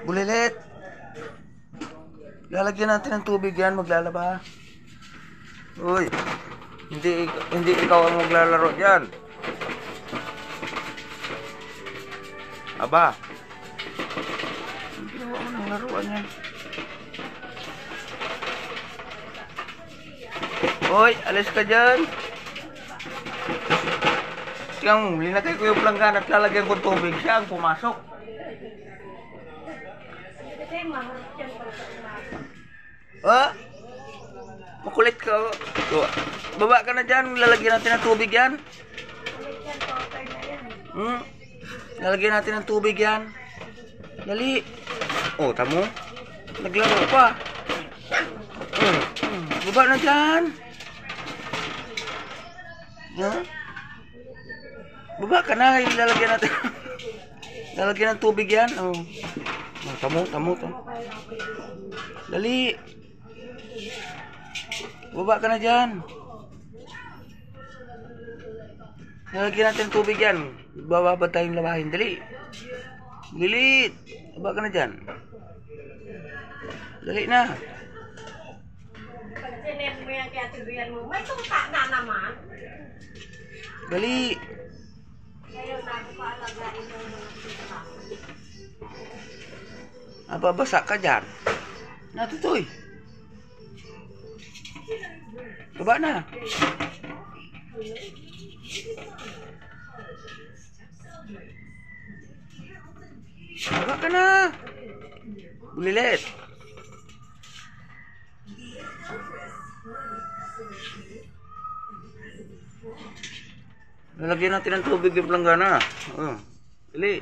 Bulilit. Lalagyan natin ng tubig yan, maglalaba. Uy, hindi ikaw ang maglalaro diyan. Aba. Ginawa mo ng laruan yan. Uy, alis ka dyan. Siyang linagay ko yung planggana at lalagyan ko tubig. Siya ang pumasok. Ah? Makulit ka. Baba ka na dyan. Lalagyan natin ng tubig yan. Lalagyan natin ng tubig yan. Dali. Oh, tamo. Naglaro pa. Baba na dyan. Baba ka na. Lalagyan natin. Lalagyan ng tubig yan. Oh. Tamo. Dali. Baba ka na dyan. Lalagyan natin tubig yan. Bababa tayong labahin. Dali. Lilit. Baba ka na dyan. Dali na. Pag sinet mo yan kaya tubigan mo, may tuta na naman. Dali. Ngayon, nagpaalagain mo ng mga tuta. Babasa ka dyan. Natutoy. Baba na. Baba ka na. Bulilit. Lalagyan natin ng tubig yung planggana. Dali.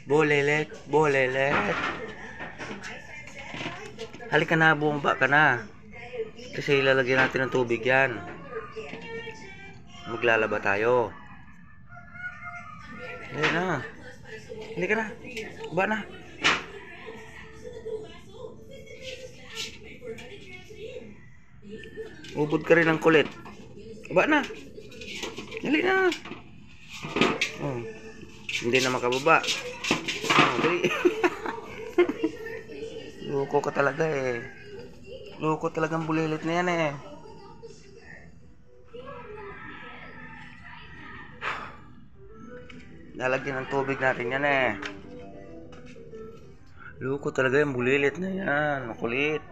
Bulilit. Halika na, bumaba ka na. Kasi ilalagyan natin ng tubig yan. Maglalaba tayo. Halika na. Halika na. Baba na. Ubod ka rin ng kulit. Baba na. Halika na. Hindi na makababa. Dali. Loko ka talaga eh. Loko talagang bulilit na yan eh. Lalagyan ng tubig natin yan eh. Loko talaga yung bulilit na yan. Makulit.